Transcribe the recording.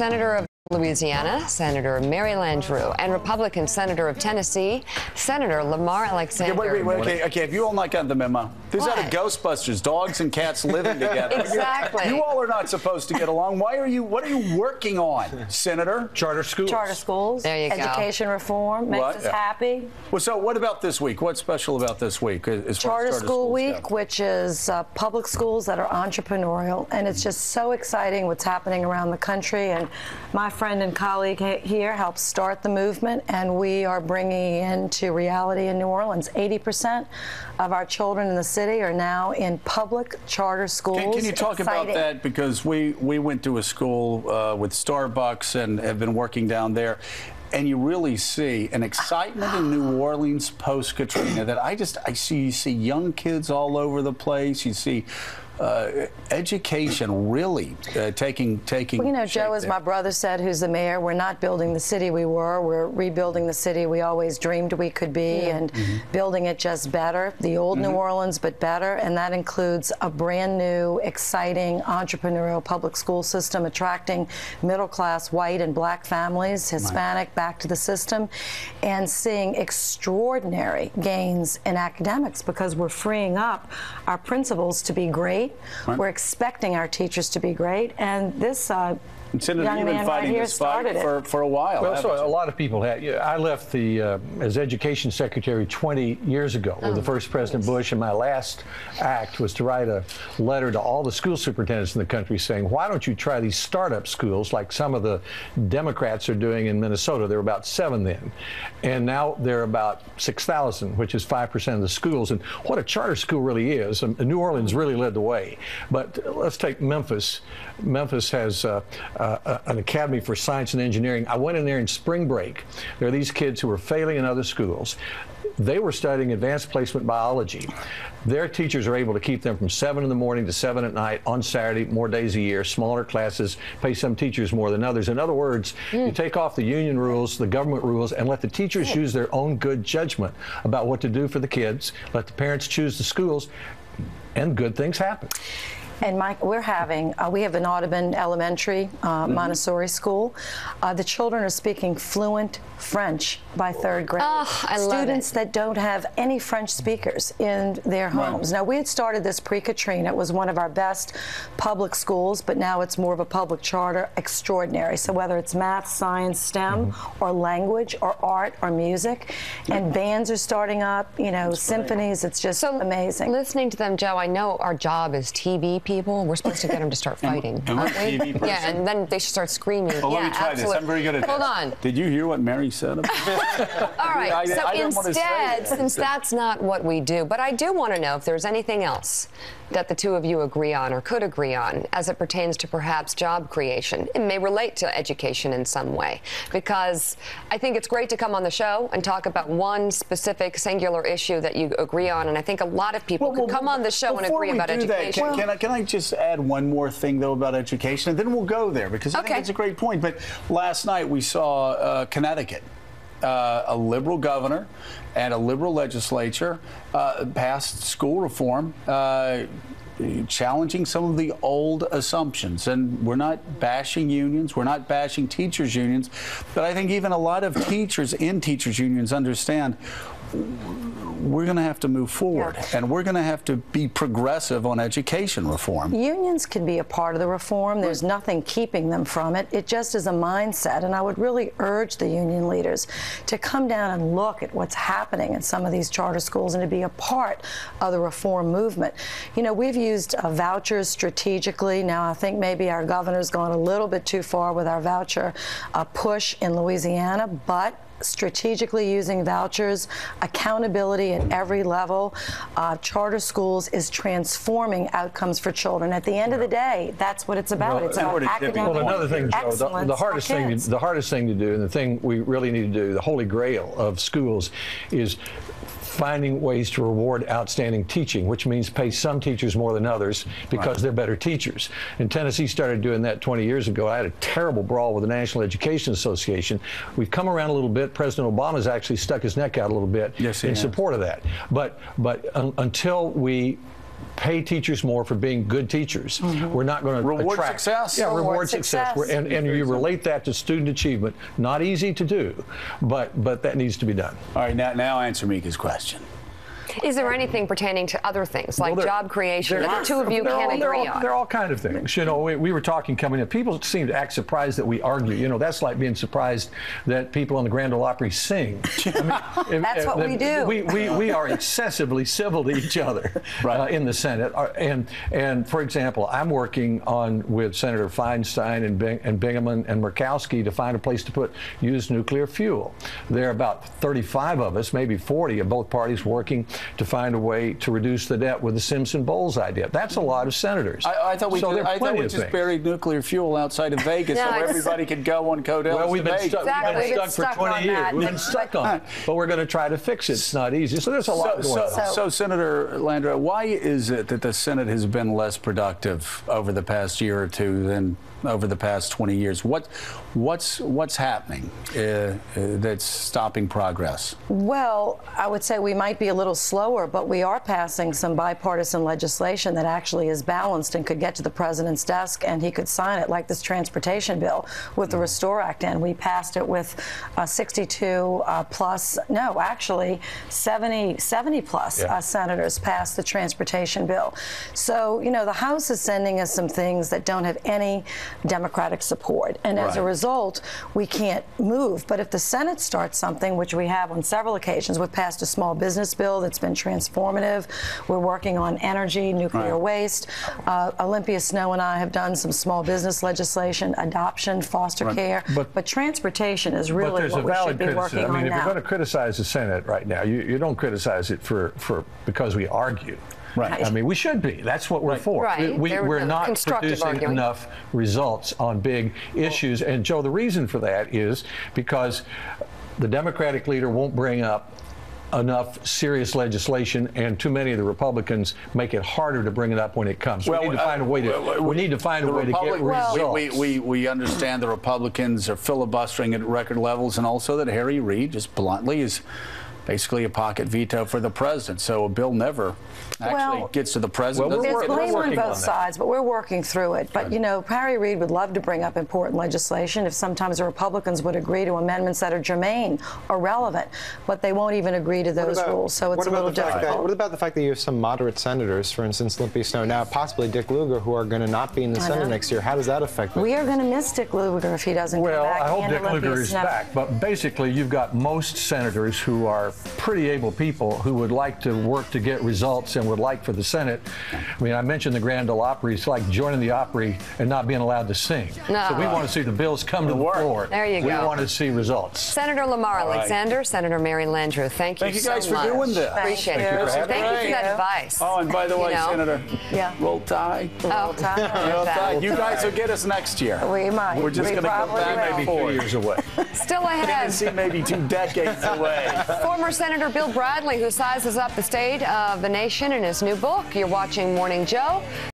Senator of Louisiana, Senator Mary Landrieu, and Republican Senator of Tennessee, Senator Lamar Alexander. Wait. Okay, have you all not gotten the memo? This is out of Ghostbusters, dogs and cats living together. Exactly. You all are not supposed to get along. What are you working on, Senator? Charter schools. Charter schools. There you go. Education reform makes us happy. Well, so what about this week? What's special about this week? As Charter School Week, go? which is public schools that are entrepreneurial, and it's just so exciting what's happening around the country. And my friend and colleague here helped start the movement, and we are bringing into reality in New Orleans. 80% of our children in the city are now in public charter schools. Can you talk about that? Because we went to a school with Starbucks and have been working down there. And you really see an excitement in New Orleans post-Katrina that I see. You see young kids all over the place. You see education really taking. Well, you know, Joe, as my brother said, who's the mayor, we're not building the city we were. We're rebuilding the city we always dreamed we could be, and building it just better. The old New Orleans, but better, and that includes a brand new, exciting, entrepreneurial public school system, attracting middle-class white and black families, Hispanic, back to the system, and seeing extraordinary gains in academics because we're freeing up our principals to be great. We're expecting our teachers to be great, and this Senator, young you've been man fighting right here this fight for a while. Well, so a lot of people have. I left as education secretary 20 years ago with the first President Bush, and my last act was to write a letter to all the school superintendents in the country saying, why don't you try these startup schools like some of the Democrats are doing in Minnesota? There were about 7 then, and now there are about 6,000, which is 5% of the schools. And what a charter school really is, New Orleans really led the way. But let's take Memphis. Memphis has an academy for science and engineering. I went in there in spring break. There are these kids who were failing in other schools. They were studying advanced placement biology. Their teachers are able to keep them from 7 in the morning to 7 at night on Saturday, more days a year, smaller classes, pay some teachers more than others. In other words, you take off the union rules, the government rules, and let the teachers use their own good judgment about what to do for the kids. Let the parents choose the schools, and good things happen. And Mike, we have an Audubon Elementary Montessori school. The children are speaking fluent French by 3rd grade. Oh, I love Students that don't have any French speakers in their homes. Now, we had started this pre-Katrina. It was one of our best public schools, but now it's more of a public charter. Extraordinary. So whether it's math, science, STEM, or language, or art, or music, and bands are starting up, you know, symphonies, it's just amazing. Listening to them, Joe, I know our job is TV people. We're supposed to get them to start fighting. Yeah, and then they should start screaming. Well, let me try this. I'm very good at this. Hold on. Did you hear what Mary said? All right. So instead, since that's not what we do, but I do want to know if there's anything else that the two of you agree on or could agree on as it pertains to perhaps job creation. It may relate to education in some way, because I think it's great to come on the show and talk about one specific singular issue that you agree on, and I think a lot of people could come on the show and agree about education. Can I just add one more thing, though, about education, and then we'll go there, because I think it's a great point. But last night we saw Connecticut. A liberal governor and a liberal legislature passed school reform, challenging some of the old assumptions. And we're not bashing unions, we're not bashing teachers' unions, but I think even a lot of teachers in teachers' unions understand we're going to have to move forward, and we're going to have to be progressive on education reform. Unions can be a part of the reform. There's nothing keeping them from it. It just is a mindset, and I would really urge the union leaders to come down and look at what's happening in some of these charter schools and to be a part of the reform movement. You know, we've used vouchers strategically. Now, I think maybe our governor's gone a little bit too far with our voucher push in Louisiana, but strategically using vouchers, accountability at every level. Charter schools is transforming outcomes for children. At the end of the day, that's what it's about. It's about academic Well, another thing, Joe, the hardest thing to do, and the thing we really need to do, the holy grail of schools, is finding ways to reward outstanding teaching, which means pay some teachers more than others because they're better teachers. And Tennessee started doing that 20 years ago. I had a terrible brawl with the National Education Association. We've come around a little bit. President Obama's actually stuck his neck out a little bit in support of that. But until we pay teachers more for being good teachers. We're not going to reward attract success. Yeah, reward success. And you relate that to student achievement. Not easy to do, but that needs to be done. All right, now answer Mika's question. Is there anything pertaining to other things, like job creation, that the two of you can agree on? There are all kinds of things. You know, we were talking coming in. People seem to act surprised that we argue. You know, that's like being surprised that people on the Grand Ole Opry sing. I mean, that's what we do. We are excessively civil to each other in the Senate. And for example, I'm working with Senator Feinstein and Bingaman and Murkowski to find a place to put used nuclear fuel. There are about 35 of us, maybe 40 of both parties working to find a way to reduce the debt with the Simpson-Bowles idea. That's a lot of senators. I thought we just buried nuclear fuel outside of Vegas so everybody could go on Codells. Well, we've been stuck for 20 years. We've been stuck on it. But we're going to try to fix it. It's not easy. So there's a lot going on. So, Senator Landrieu, why is it that the Senate has been less productive over the past year or two than over the past 20 years? What's happening that's stopping progress? Well, I would say we might be a little slower, but we are passing some bipartisan legislation that actually is balanced and could get to the president's desk and he could sign it, like this transportation bill with the Restore Act. And we passed it with 62 plus, no, actually 70 plus senators passed the transportation bill. So, you know, the House is sending us some things that don't have any Democratic support. And as a result, we can't move. But if the Senate starts something, which we have on several occasions, we've passed a small business bill that's been transformative. We're working on energy, nuclear waste. Olympia Snow and I have done some small business legislation, adoption, foster care. But transportation is really what we should be working on now. I mean, if you're going to criticize the Senate right now, you don't criticize it because we argue. I mean, we should be. That's what we're for. We're not producing enough results on big issues. And, Joe, the reason for that is because the Democratic leader won't bring up enough serious legislation, and too many of the Republicans make it harder to bring it up when it comes. We need to find a way to get results. We understand the Republicans are filibustering at record levels, and also that Harry Reid, just bluntly, is basically a pocket veto for the president. So a bill never actually gets to the president. There's blame on both sides, but we're working through it. But, you know, Harry Reid would love to bring up important legislation if sometimes the Republicans would agree to amendments that are germane or relevant, but they won't even agree to those rules. So it's a little difficult. What about the fact that you have some moderate senators, for instance, Olympia Snow, now possibly Dick Lugar, who are going to not be in the Senate next year? How does that affect? We are going to miss Dick Lugar if he doesn't come back. Well, I hope Dick Lugar is back. But basically, you've got most senators who are pretty able people who would like to work to get results and would like for the Senate. I mean, I mentioned the Grand Ole Opry. It's like joining the Opry and not being allowed to sing. No. So we want to see the bills come to the floor. There you go. We want to see results. Senator Lamar Alexander, Senator Mary Landrieu, thank you so much. Thank you guys for doing this. Appreciate it. Thank you for that advice. Oh, and by the way, Senator, roll tide. Roll tide. You guys will get us next year. We might. We're just going to come back maybe 2 years away. Still ahead. Maybe 2 decades away. Former Senator Bill Bradley, who sizes up the state of the nation in his new book. You're watching Morning Joe.